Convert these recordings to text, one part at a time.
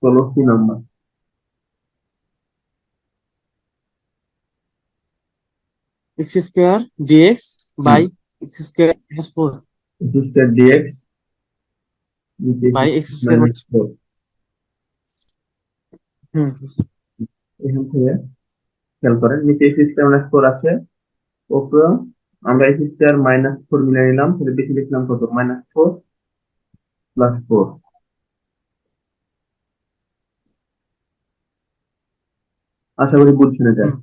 ষোলো কি number? X square dx by x square plus four x square dx নিচে by x square minus minus four. হুম এখান থেকে খেয়াল করেন নিচে এক্স স্কোয়ার মাইনাস ফোর আছে, ওপরে আমরা এক্স স্কোয়ার মাইনাস ফোর মিলাই নিলাম, সেটা বেশি লিখলাম কত? Minus four plus four. আশা করি বুঝছেন এটা। হুম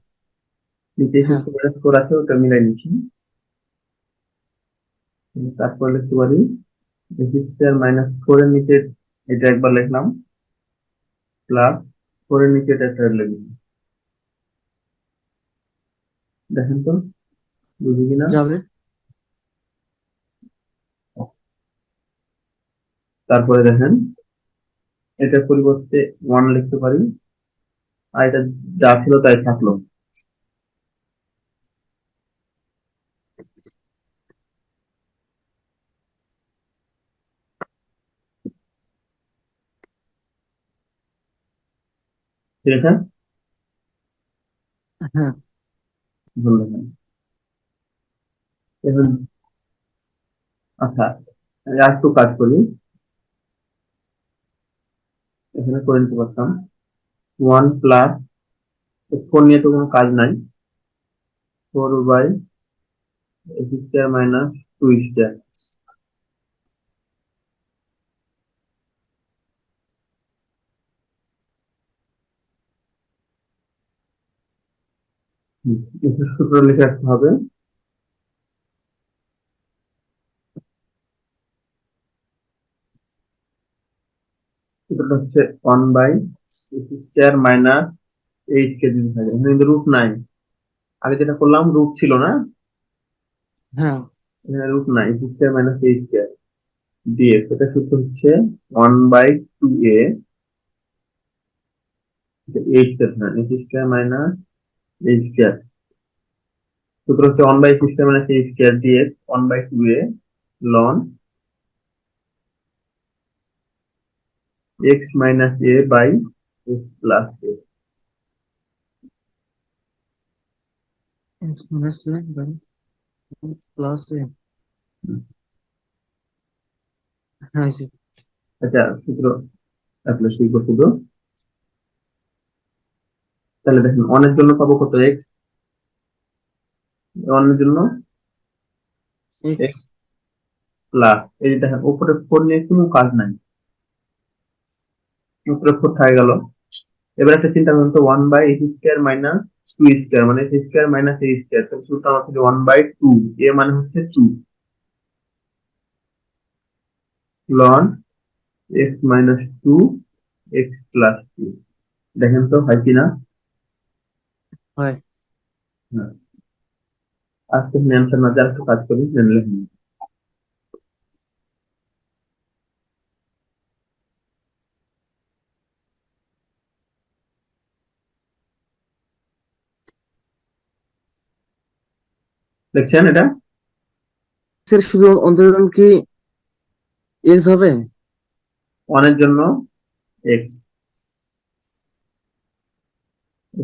নিচে এক্স হ্যাঁ স্কোয়ার মাইনাস ফোর আছে, ওটা মিলাই নিচ্ছি। তারপর লিখতে পারি এক্স স্কোয়ার মাইনাস ফোর এর নিচে এটা একবার লিখলাম, প্লাস ফোর এর নিচে এটা একটা লিখলাম। দেখেন তো বুঝি কিনা। যাবে। তারপরে দেখেন এটার পরিবর্তে ওয়ান লিখতে পারি, আর এটা যা ছিল তাই থাকলো। ঠিক আছে, হ্যাঁ ধন্যবাদ। এখন আচ্ছা, আর একটু কাজ করি, এখানে করে নিতে পারতাম ওয়ান প্লাস, ফোর নিয়ে তো কোনো কাজ নাই, four by x square minus two square. এটার সূত্র লিখে রাখতে হবে, সূত্রটা হচ্ছে one by x square minus eight কে যদি থাকে, এখানে কিন্তু রুট নাই। আগে যেটা করলাম রুট ছিল না, হ্যাঁ এখানে রুট নাই, x square minus eight square দিয়ে এটা সূত্র হচ্ছে one by two a eight square, হ্যাঁ x square minus eight square. সূত্র হচ্ছে one by x square minus eight square দিয়ে one by two a ln x minus a by x plus a. X minus a by x plus a. হ্যাঁ জি। আচ্ছা, সূত্র আসলে শিখব শুধু। তাহলে দেখেন অনের জন্য পাবো কত? এক্স। অনের জন্য এক্স এক্স প্লাস, এই যে দেখেন উপরে ফোর নিয়ে কোনো কাজ নাই, উপরে ফোর থাকে গেল। এবার একটা চিন্তা করুন তো, one by x square minus two square মানে x square minus a square, তাহলে সূত্রটা আমার হচ্ছে ওয়ান বাই টু, এ মানে হচ্ছে two, ln x minus two x plus two. দেখেন তো হয় কিনা। হয়। হ্যাঁ, আজকে অ্যান্সার না যা একটু কাজ করি জানলে হয়। দেখছেন এটা এর শুধু অন্তরণ কি এক্স হবে? ওয়ানের জন্য এক্স,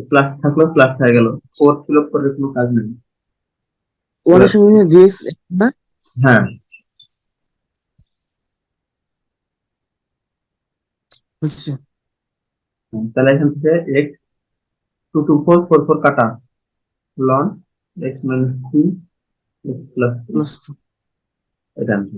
প্লাস থাকলো প্লাস হয়ে গেল, ফোর ছিল ফোরের কোনো কাজ নেই। ওয়ানের সঙ্গে ডিএক্স না। হ্যাঁ, বুঝছি। তাহলে এখান থেকে x two two four, four four কাটা, ln x minus two x plus two, plus two. এটা আনছি।